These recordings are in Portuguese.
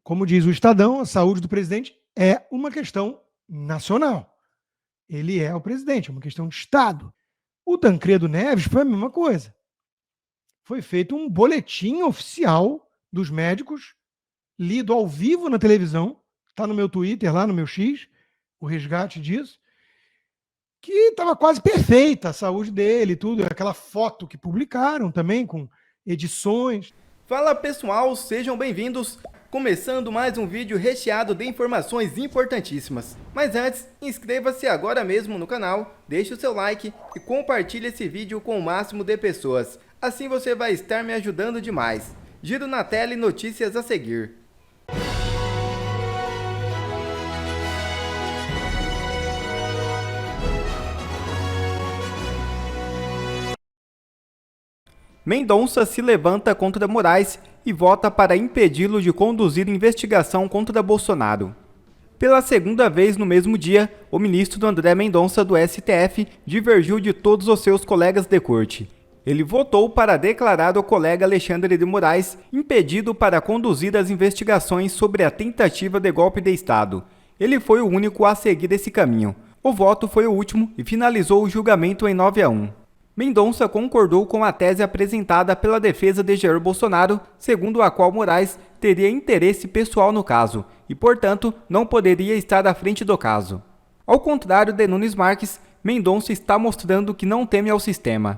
Como diz o Estadão, a saúde do presidente é uma questão nacional. Ele é o presidente, é uma questão de Estado. O Tancredo Neves foi a mesma coisa. Foi feito um boletim oficial dos médicos, lido ao vivo na televisão, está no meu Twitter, lá no meu X, o resgate disso, que estava quase perfeita a saúde dele e tudo, aquela foto que publicaram também, com edições. Fala pessoal, sejam bem-vindos! Começando mais um vídeo recheado de informações importantíssimas. Mas antes, inscreva-se agora mesmo no canal, deixe o seu like e compartilhe esse vídeo com o máximo de pessoas. Assim você vai estar me ajudando demais. Giro na tela e notícias a seguir. Mendonça se levanta contra Moraes e vota para impedi-lo de conduzir investigação contra Bolsonaro. Pela segunda vez no mesmo dia, o ministro André Mendonça do STF divergiu de todos os seus colegas de corte. Ele votou para declarar o colega Alexandre de Moraes impedido para conduzir as investigações sobre a tentativa de golpe de Estado. Ele foi o único a seguir esse caminho. O voto foi o último e finalizou o julgamento em 9-1. Mendonça concordou com a tese apresentada pela defesa de Jair Bolsonaro, segundo a qual Moraes teria interesse pessoal no caso e, portanto, não poderia estar à frente do caso. Ao contrário de Nunes Marques, Mendonça está mostrando que não teme ao sistema.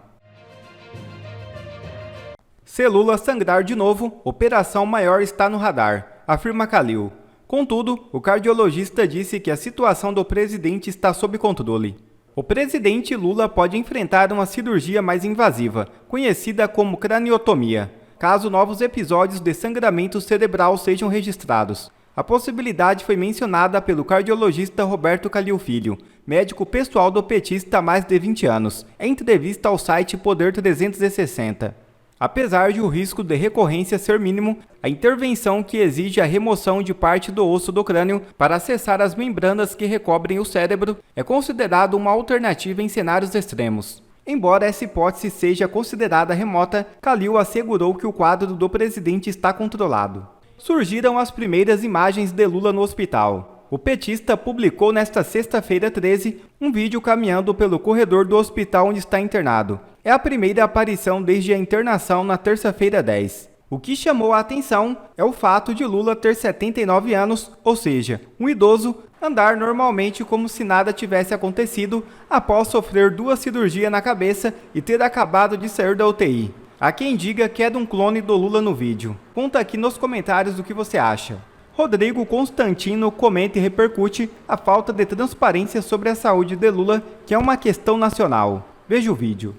Se Lula sangrar de novo, operação maior está no radar, afirma Calil. Contudo, o cardiologista disse que a situação do presidente está sob controle. O presidente Lula pode enfrentar uma cirurgia mais invasiva, conhecida como craniotomia, caso novos episódios de sangramento cerebral sejam registrados. A possibilidade foi mencionada pelo cardiologista Roberto Calil Filho, médico pessoal do petista há mais de 20 anos, em entrevista ao site Poder 360. Apesar de o risco de recorrência ser mínimo, a intervenção que exige a remoção de parte do osso do crânio para acessar as membranas que recobrem o cérebro é considerado uma alternativa em cenários extremos. Embora essa hipótese seja considerada remota, Calil assegurou que o quadro do presidente está controlado. Surgiram as primeiras imagens de Lula no hospital. O petista publicou nesta sexta-feira 13 um vídeo caminhando pelo corredor do hospital onde está internado. É a primeira aparição desde a internação na terça-feira 10. O que chamou a atenção é o fato de Lula ter 79 anos, ou seja, um idoso, andar normalmente como se nada tivesse acontecido após sofrer 2 cirurgias na cabeça e ter acabado de sair da UTI. Há quem diga que é de um clone do Lula no vídeo. Conta aqui nos comentários o que você acha. Rodrigo Constantino comenta e repercute a falta de transparência sobre a saúde de Lula, que é uma questão nacional. Veja o vídeo.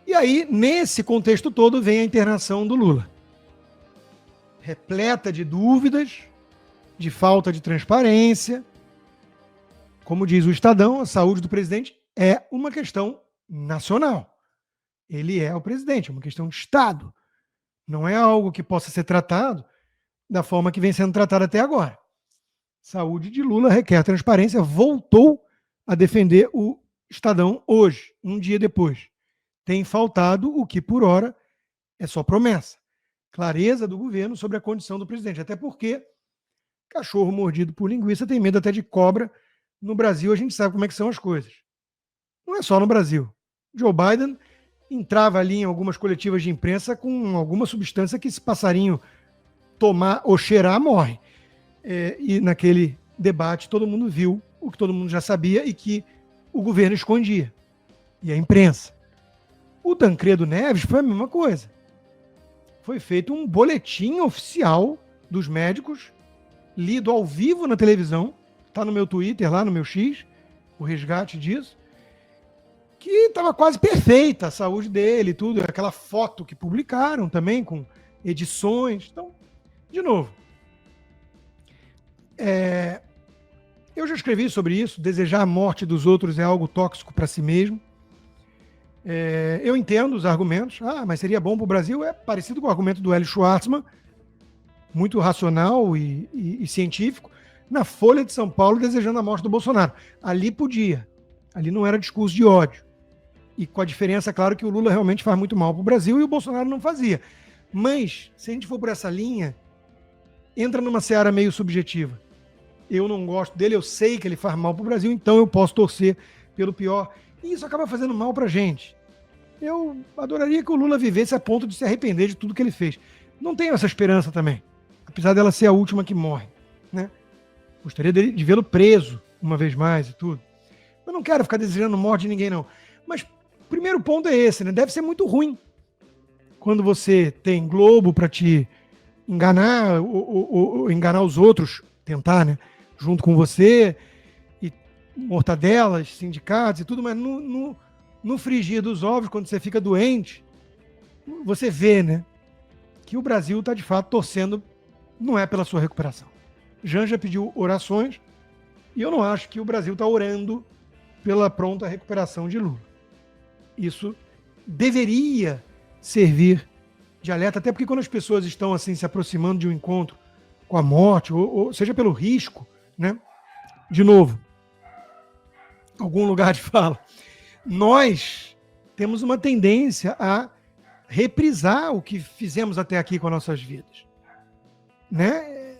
E aí, nesse contexto todo, vem a internação do Lula. Repleta de dúvidas, de falta de transparência. Como diz o Estadão, a saúde do presidente é uma questão nacional. Ele é o presidente, é uma questão de Estado. Não é algo que possa ser tratado da forma que vem sendo tratado até agora. Saúde de Lula requer transparência, voltou a defender o Estadão hoje, um dia depois. Tem faltado o que, por hora, é só promessa. Clareza do governo sobre a condição do presidente. Até porque cachorro mordido por linguiça tem medo até de cobra. No Brasil, a gente sabe como é que são as coisas. Não é só no Brasil. Joe Biden entrava ali em algumas coletivas de imprensa com alguma substância que esse passarinho tomar ou cheirar, morre. E naquele debate todo mundo viu o que todo mundo já sabia e que o governo escondia. E a imprensa. O Tancredo Neves foi a mesma coisa. Foi feito um boletim oficial dos médicos, lido ao vivo na televisão, está no meu Twitter, lá no meu X, o resgate disso, que estava quase perfeita a saúde dele e tudo, aquela foto que publicaram também, com edições. Então, de novo, eu já escrevi sobre isso, desejar a morte dos outros é algo tóxico para si mesmo. Eu entendo os argumentos, mas seria bom para o Brasil, é parecido com o argumento do Hélio Schwartzman, muito racional e científico, na Folha de São Paulo desejando a morte do Bolsonaro. Ali podia, ali não era discurso de ódio. E com a diferença, claro, que o Lula realmente faz muito mal para o Brasil e o Bolsonaro não fazia. Mas, se a gente for por essa linha, entra numa seara meio subjetiva. Eu não gosto dele, eu sei que ele faz mal para o Brasil, então eu posso torcer pelo pior. E isso acaba fazendo mal para a gente. Eu adoraria que o Lula vivesse a ponto de se arrepender de tudo que ele fez. Não tenho essa esperança também, apesar dela ser a última que morre, né? Gostaria de vê-lo preso uma vez mais e tudo. Eu não quero ficar desejando morte de ninguém, não. Mas o primeiro ponto é esse, né? Deve ser muito ruim quando você tem Globo para te enganar, ou enganar os outros, tentar, né? Junto com você, e mortadelas, sindicatos e tudo, mas no frigir dos ovos, quando você fica doente, você vê, né, que o Brasil está de fato torcendo, não é pela sua recuperação. Janja pediu orações e eu não acho que o Brasil está orando pela pronta recuperação de Lula. Isso deveria servir de alerta, até porque quando as pessoas estão assim se aproximando de um encontro com a morte, ou seja pelo risco, né, de novo, algum lugar de fala, nós temos uma tendência a reprisar o que fizemos até aqui com as nossas vidas, né?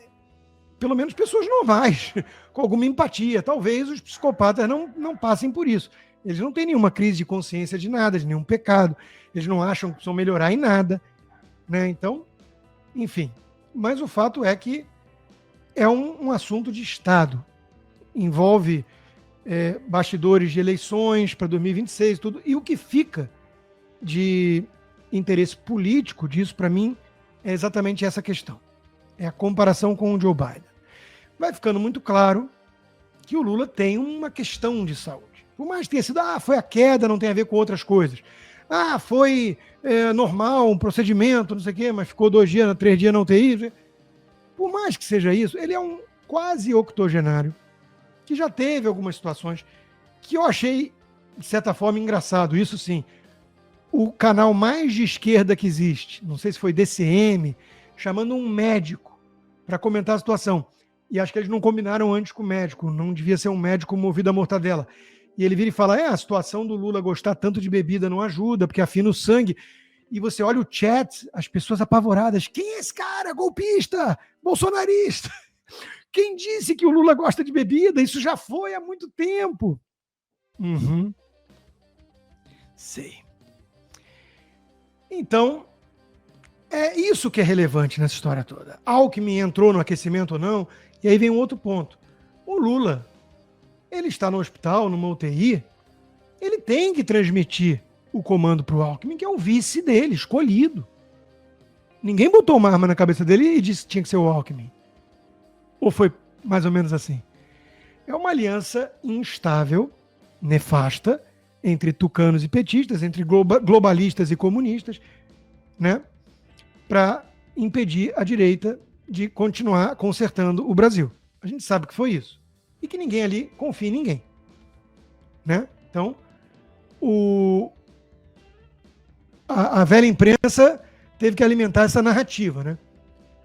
Pelo menos pessoas normais, com alguma empatia. Talvez os psicopatas não passem por isso. Eles não têm nenhuma crise de consciência de nada, de nenhum pecado. Eles não acham que precisam melhorar em nada, né? Então, enfim. Mas o fato é que é um assunto de Estado. Envolve bastidores de eleições para 2026 tudo, e o que fica de interesse político disso, para mim, é exatamente essa questão. É a comparação com o Joe Biden. Vai ficando muito claro que o Lula tem uma questão de saúde. Por mais que tenha sido, foi a queda, não tem a ver com outras coisas. Foi normal, um procedimento, não sei o quê, mas ficou 2 dias, 3 dias na UTI. Por mais que seja isso, ele é um quase octogenário, que já teve algumas situações que eu achei, de certa forma, engraçado. Isso sim, o canal mais de esquerda que existe, não sei se foi DCM, chamando um médico para comentar a situação. E acho que eles não combinaram antes com o médico, não devia ser um médico movido a mortadela. E ele vira e fala, a situação do Lula gostar tanto de bebida não ajuda, porque afina o sangue. E você olha o chat, as pessoas apavoradas. Quem é esse cara? Golpista? Bolsonarista? Quem disse que o Lula gosta de bebida? Isso já foi há muito tempo. Sei. Então, é isso que é relevante nessa história toda. Alckmin entrou no aquecimento ou não? E aí vem um outro ponto. O Lula, ele está no hospital, numa UTI, ele tem que transmitir o comando para o Alckmin, que é o vice dele, escolhido. Ninguém botou uma arma na cabeça dele e disse que tinha que ser o Alckmin. Ou foi mais ou menos assim? É uma aliança instável, nefasta, entre tucanos e petistas, entre globalistas e comunistas, né, para impedir a direita de continuar consertando o Brasil. A gente sabe que foi isso. E que ninguém ali confia em ninguém, né? Então, a velha imprensa teve que alimentar essa narrativa, né?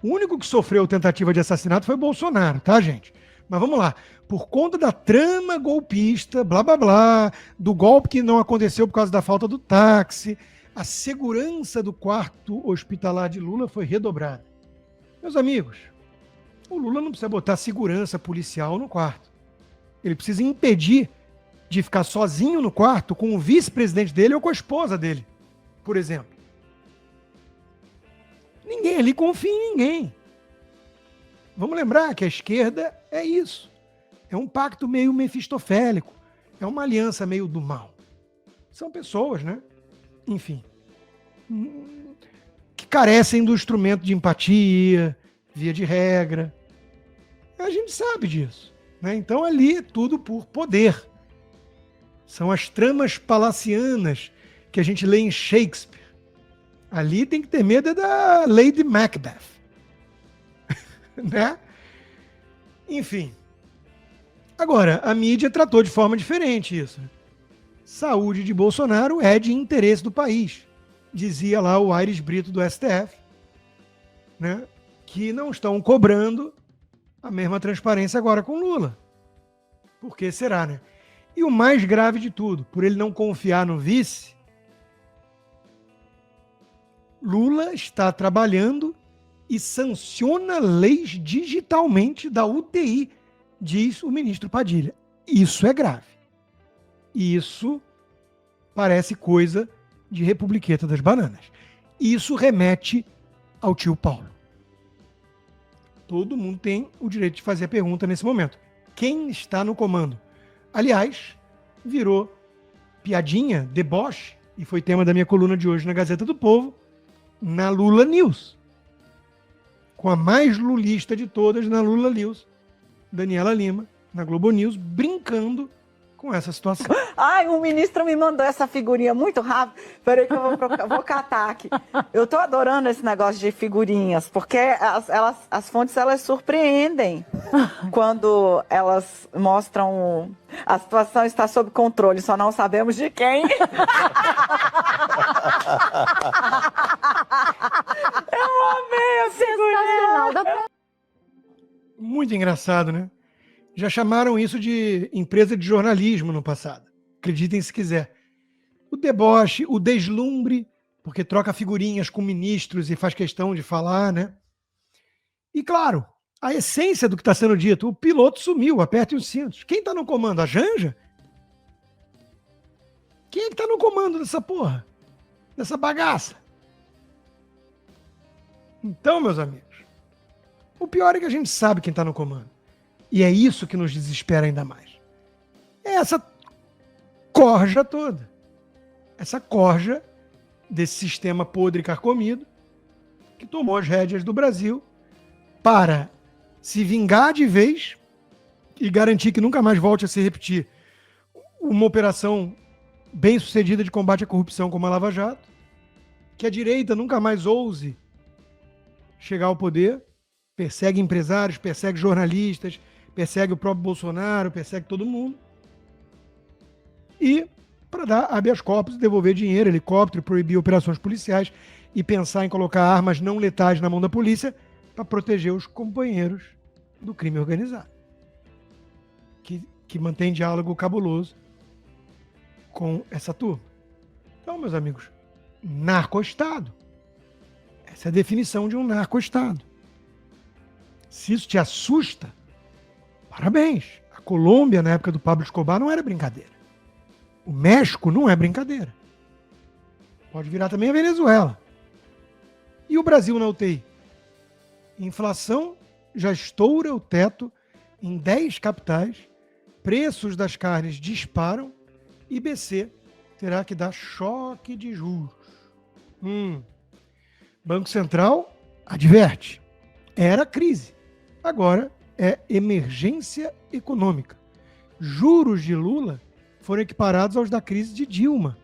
O único que sofreu tentativa de assassinato foi Bolsonaro, tá, gente? Mas vamos lá. Por conta da trama golpista, blá, blá, blá, do golpe que não aconteceu por causa da falta do táxi, a segurança do quarto hospitalar de Lula foi redobrada. Meus amigos, o Lula não precisa botar segurança policial no quarto. Ele precisa impedir de ficar sozinho no quarto com o vice-presidente dele ou com a esposa dele, por exemplo. Ninguém ali confia em ninguém. Vamos lembrar que a esquerda é isso. É um pacto meio mefistofélico. É uma aliança meio do mal. São pessoas, né? Enfim. Que carecem do instrumento de empatia, via de regra. A gente sabe disso, né? Então ali é tudo por poder. São as tramas palacianas que a gente lê em Shakespeare. Ali tem que ter medo da Lady Macbeth. Né? Enfim. Agora, a mídia tratou de forma diferente isso. Saúde de Bolsonaro é de interesse do país. Dizia lá o Aires Brito do STF, né, que não estão cobrando a mesma transparência agora com Lula. Por que será, né? E o mais grave de tudo, por ele não confiar no vice, Lula está trabalhando e sanciona leis digitalmente da UTI, diz o ministro Padilha. Isso é grave. Isso parece coisa de Republiqueta das Bananas. Isso remete ao tio Paulo. Todo mundo tem o direito de fazer a pergunta nesse momento. Quem está no comando? Aliás, virou piadinha, deboche, e foi tema da minha coluna de hoje na Gazeta do Povo, na Lula News. Com a mais lulista de todas na Lula News, Daniela Lima, na Globo News, brincando com essa situação. Ai, o ministro me mandou essa figurinha muito rápido. Peraí que eu vou catar aqui. Eu tô adorando esse negócio de figurinhas, porque as fontes, elas surpreendem quando elas mostram a situação está sob controle, só não sabemos de quem. Eu amei a figurinha. Muito engraçado, né? Já chamaram isso de empresa de jornalismo no passado. Acreditem se quiser. O deboche, o deslumbre, porque troca figurinhas com ministros e faz questão de falar, né? E claro, a essência do que está sendo dito. O piloto sumiu, apertem os cintos. Quem está no comando? A Janja? Quem é que está no comando dessa porra? Dessa bagaça? Então, meus amigos, o pior é que a gente sabe quem está no comando. E é isso que nos desespera ainda mais. É essa corja toda. Essa corja desse sistema podre e carcomido que tomou as rédeas do Brasil para se vingar de vez e garantir que nunca mais volte a se repetir uma operação bem sucedida de combate à corrupção como a Lava Jato, que a direita nunca mais ouse chegar ao poder, persegue empresários, persegue jornalistas, persegue o próprio Bolsonaro, persegue todo mundo. E para dar habeas corpus, devolver dinheiro, helicóptero, proibir operações policiais e pensar em colocar armas não letais na mão da polícia para proteger os companheiros do crime organizado. Que mantém diálogo cabuloso com essa turma. Então, meus amigos, narco-estado. Essa é a definição de um narco-estado. Se isso te assusta, parabéns. A Colômbia, na época do Pablo Escobar, não era brincadeira. O México não é brincadeira. Pode virar também a Venezuela. E o Brasil na UTI? Inflação já estoura o teto em 10 capitais, preços das carnes disparam e BC terá que dar choque de juros. Banco Central adverte. Era crise. Agora é emergência econômica. Juros de Lula foram equiparados aos da crise de Dilma.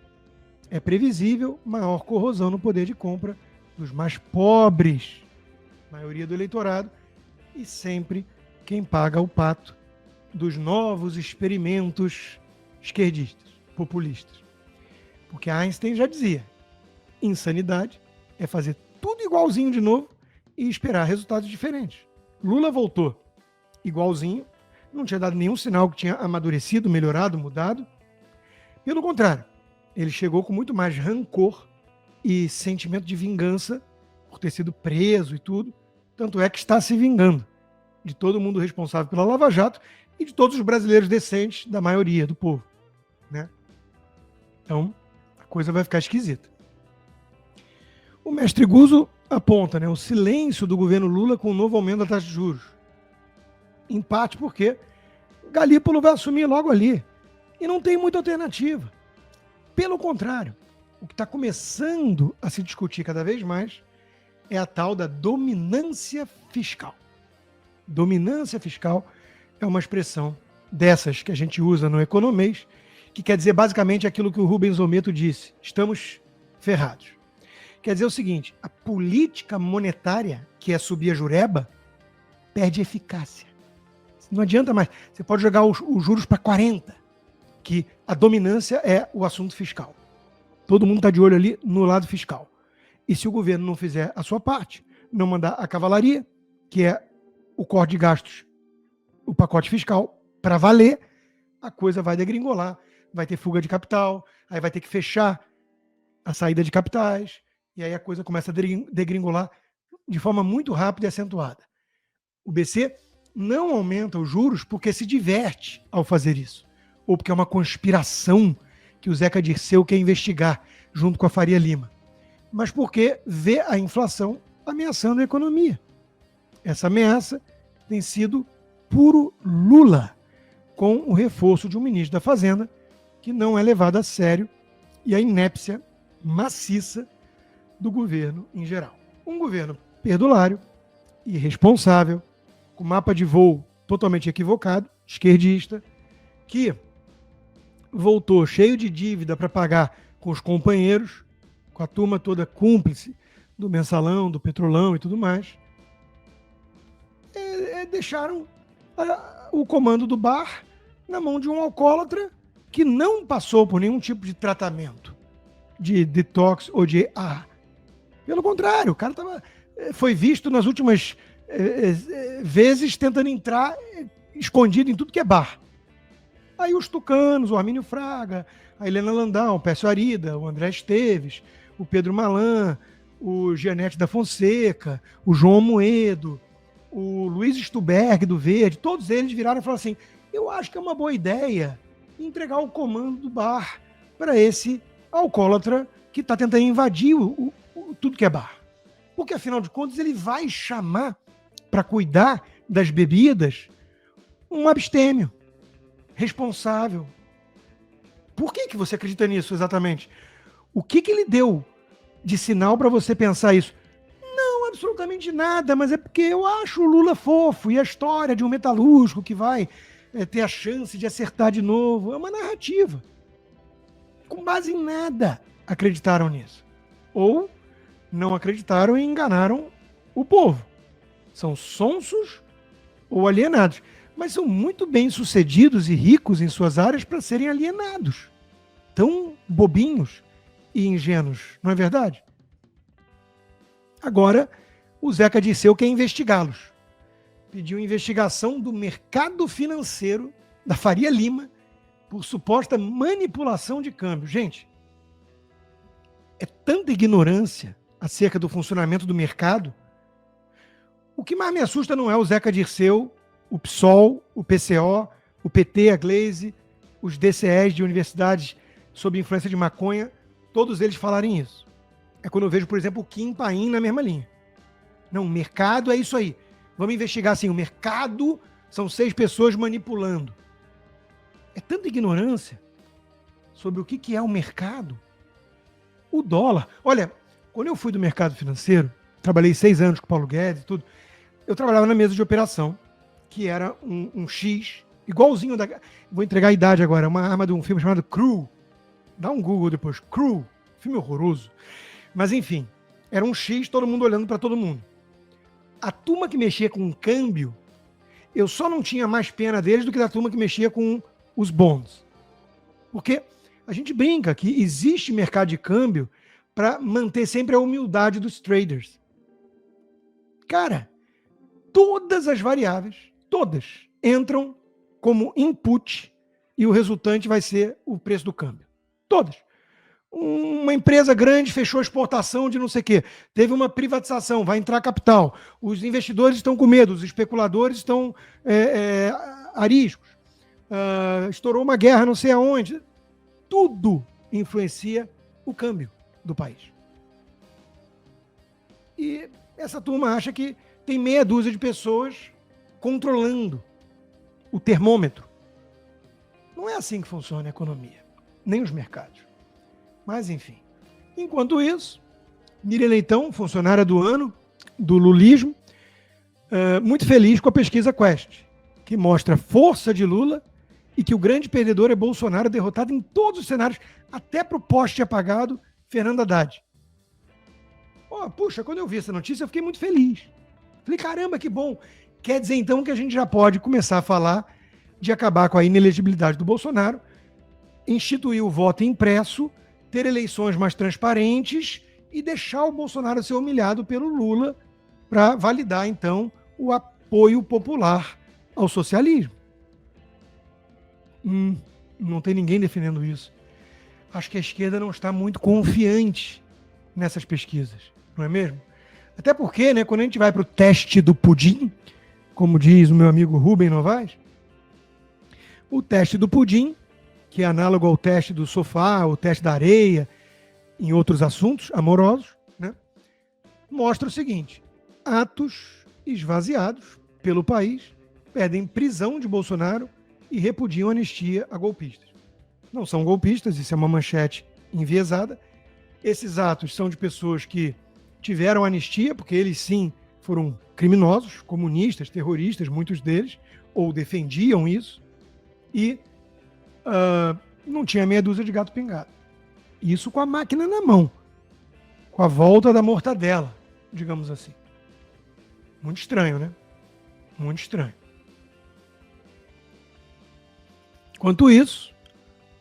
É previsível maior corrosão no poder de compra dos mais pobres, maioria do eleitorado, e sempre quem paga o pato dos novos experimentos esquerdistas, populistas. Porque Einstein já dizia, insanidade é fazer tudo igualzinho de novo e esperar resultados diferentes. Lula voltou igualzinho, não tinha dado nenhum sinal que tinha amadurecido, melhorado, mudado. Pelo contrário, ele chegou com muito mais rancor e sentimento de vingança por ter sido preso e tudo. Tanto é que está se vingando de todo mundo responsável pela Lava Jato e de todos os brasileiros decentes, da maioria do povo, né? Então, a coisa vai ficar esquisita. O mestre Guzzo aponta, né, o silêncio do governo Lula com o novo aumento da taxa de juros. Empate porque Galípolo vai assumir logo ali. E não tem muita alternativa. Pelo contrário, o que está começando a se discutir cada vez mais é a tal da dominância fiscal. Dominância fiscal é uma expressão dessas que a gente usa no Economês, que quer dizer basicamente aquilo que o Rubens Ometo disse: estamos ferrados. Quer dizer o seguinte, a política monetária, que é subir a jureba, perde eficácia. Não adianta mais. Você pode jogar os juros para 40, que a dominância é o assunto fiscal. Todo mundo está de olho ali no lado fiscal. E se o governo não fizer a sua parte, não mandar a cavalaria, que é o corte de gastos, o pacote fiscal, para valer, a coisa vai degringolar, vai ter fuga de capital, aí vai ter que fechar a saída de capitais, e aí a coisa começa a degringolar de forma muito rápida e acentuada. O BC não aumenta os juros porque se diverte ao fazer isso, ou porque é uma conspiração que o Zeca Dirceu quer investigar junto com a Faria Lima, mas porque vê a inflação ameaçando a economia. Essa ameaça tem sido puro Lula, com o reforço de um ministro da Fazenda que não é levado a sério e a inépcia maciça do governo em geral. Um governo perdulário, irresponsável, com mapa de voo totalmente equivocado, esquerdista, que voltou cheio de dívida para pagar com os companheiros, com a turma toda cúmplice do Mensalão, do Petrolão e tudo mais, deixaram o comando do bar na mão de um alcoólatra que não passou por nenhum tipo de tratamento de detox ou de Pelo contrário, o cara foi visto nas últimas vezes tentando entrar escondido em tudo que é bar. Aí os tucanos, o Armínio Fraga, a Helena Landau, o Pécio Arida, o André Esteves, o Pedro Malan, o Gianete da Fonseca, o João Moedo, o Luiz Stuberg do Verde, todos eles viraram e falaram assim: eu acho que é uma boa ideia entregar o comando do bar para esse alcoólatra que está tentando invadir tudo que é bar. Porque, afinal de contas, ele vai chamar para cuidar das bebidas um abstêmio responsável. Por que você acredita nisso exatamente? O que ele deu de sinal para você pensar isso? Não, absolutamente nada, mas é porque eu acho o Lula fofo e a história de um metalúrgico que vai ter a chance de acertar de novo. É uma narrativa. Com base em nada acreditaram nisso. Ou não acreditaram e enganaram o povo. São sonsos ou alienados. Mas são muito bem-sucedidos e ricos em suas áreas para serem alienados. Tão bobinhos e ingênuos, não é verdade? Agora, o Zeca Dirceu quer investigá-los. Pediu investigação do mercado financeiro da Faria Lima por suposta manipulação de câmbio. Gente, é tanta ignorância acerca do funcionamento do mercado. O que mais me assusta não é o Zeca Dirceu, o PSOL, o PCO, o PT, a Glaze, os DCEs de universidades sob influência de maconha, todos eles falarem isso. É quando eu vejo, por exemplo, o Kim Paim na mesma linha. Não, o mercado é isso aí. Vamos investigar assim, o mercado são 6 pessoas manipulando. É tanta ignorância sobre o que é o mercado. O dólar. Olha, quando eu fui do mercado financeiro, trabalhei 6 anos com o Paulo Guedes e tudo, eu trabalhava na mesa de operação, que era um X, igualzinho da... Vou entregar a idade agora, uma arma de um filme chamado Crew. Dá um Google depois. Crew. Filme horroroso. Mas enfim, era um X, todo mundo olhando para todo mundo. A turma que mexia com o câmbio, eu só não tinha mais pena deles do que da turma que mexia com os bonds. Porque a gente brinca que existe mercado de câmbio para manter sempre a humildade dos traders. Cara, todas as variáveis, todas, entram como input e o resultante vai ser o preço do câmbio. Todas. Uma empresa grande fechou a exportação de não sei o quê. Teve uma privatização, vai entrar capital. Os investidores estão com medo, os especuladores estão ariscos. Estourou uma guerra não sei aonde. Tudo influencia o câmbio do país. E essa turma acha que tem meia dúzia de pessoas controlando o termômetro. Não é assim que funciona a economia, nem os mercados. Mas, enfim. Enquanto isso, Miriam Leitão, funcionária do ano, do lulismo, muito feliz com a pesquisa Quest, que mostra a força de Lula e que o grande perdedor é Bolsonaro, derrotado em todos os cenários, até para o poste apagado, Fernando Haddad. Puxa, quando eu vi essa notícia, eu fiquei muito feliz. Falei, caramba, que bom. Quer dizer, então, que a gente já pode começar a falar de acabar com a inelegibilidade do Bolsonaro, instituir o voto impresso, ter eleições mais transparentes e deixar o Bolsonaro ser humilhado pelo Lula para validar, então, o apoio popular ao socialismo. Não tem ninguém defendendo isso. Acho que a esquerda não está muito confiante nessas pesquisas, não é mesmo? Até porque, né, quando a gente vai para o teste do pudim, como diz o meu amigo Rubem Novaes, o teste do pudim, que é análogo ao teste do sofá, o teste da areia, em outros assuntos amorosos, né, mostra o seguinte: atos esvaziados pelo país pedem prisão de Bolsonaro e repudiam anistia a golpistas. Não são golpistas, isso é uma manchete enviesada. Esses atos são de pessoas que tiveram anistia, porque eles sim foram criminosos, comunistas, terroristas, muitos deles, ou defendiam isso, e não tinha meia dúzia de gato pingado. Isso com a máquina na mão, com a volta da mortadela, digamos assim. Muito estranho, né? Muito estranho. Enquanto isso,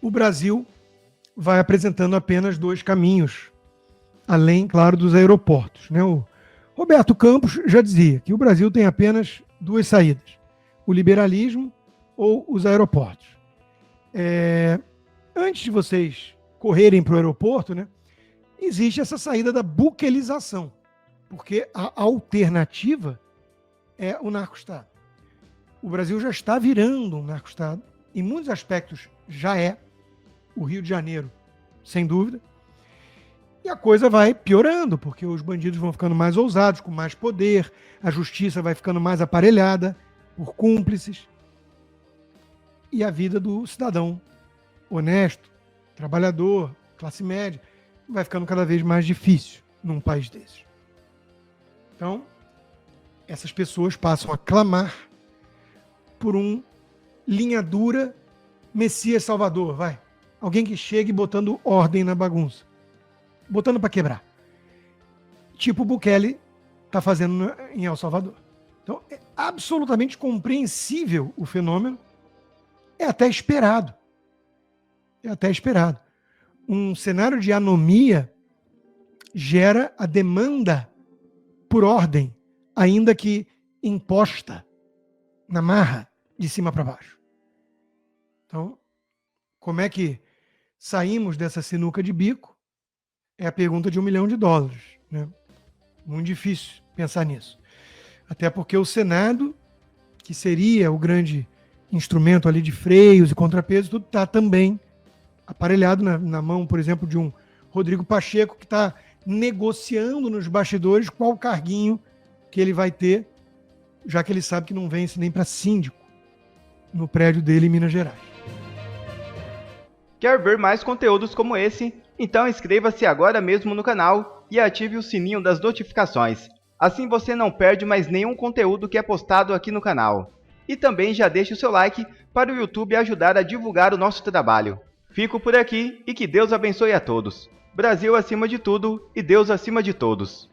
o Brasil vai apresentando apenas 2 caminhos, além, claro, dos aeroportos, né? O Roberto Campos já dizia que o Brasil tem apenas 2 saídas: o liberalismo ou os aeroportos. Antes de vocês correrem para o aeroporto, né, existe essa saída da buquelização, porque a alternativa é o narco-estado. O Brasil já está virando um narco-estado, em muitos aspectos já é. O Rio de Janeiro, sem dúvida. E a coisa vai piorando, porque os bandidos vão ficando mais ousados, com mais poder, a justiça vai ficando mais aparelhada por cúmplices. E a vida do cidadão honesto, trabalhador, classe média, vai ficando cada vez mais difícil num país desses. Então, essas pessoas passam a clamar por um linha dura Messias Salvador, vai. Alguém que chegue botando ordem na bagunça. Botando para quebrar. Tipo o Bukele está fazendo em El Salvador. Então, é absolutamente compreensível o fenômeno. É até esperado. É até esperado. Um cenário de anomia gera a demanda por ordem, ainda que imposta na marra, de cima para baixo. Então, como é que saímos dessa sinuca de bico? É a pergunta de $1 milhão, né? Muito difícil pensar nisso. Até porque o Senado, que seria o grande instrumento ali de freios e contrapesos, tudo está também aparelhado na mão, por exemplo, de um Rodrigo Pacheco, que está negociando nos bastidores qual carguinho que ele vai ter, já que ele sabe que não vence nem para síndico no prédio dele em Minas Gerais. Quer ver mais conteúdos como esse? Então inscreva-se agora mesmo no canal e ative o sininho das notificações. Assim você não perde mais nenhum conteúdo que é postado aqui no canal. E também já deixe o seu like para o YouTube ajudar a divulgar o nosso trabalho. Fico por aqui e que Deus abençoe a todos. Brasil acima de tudo e Deus acima de todos.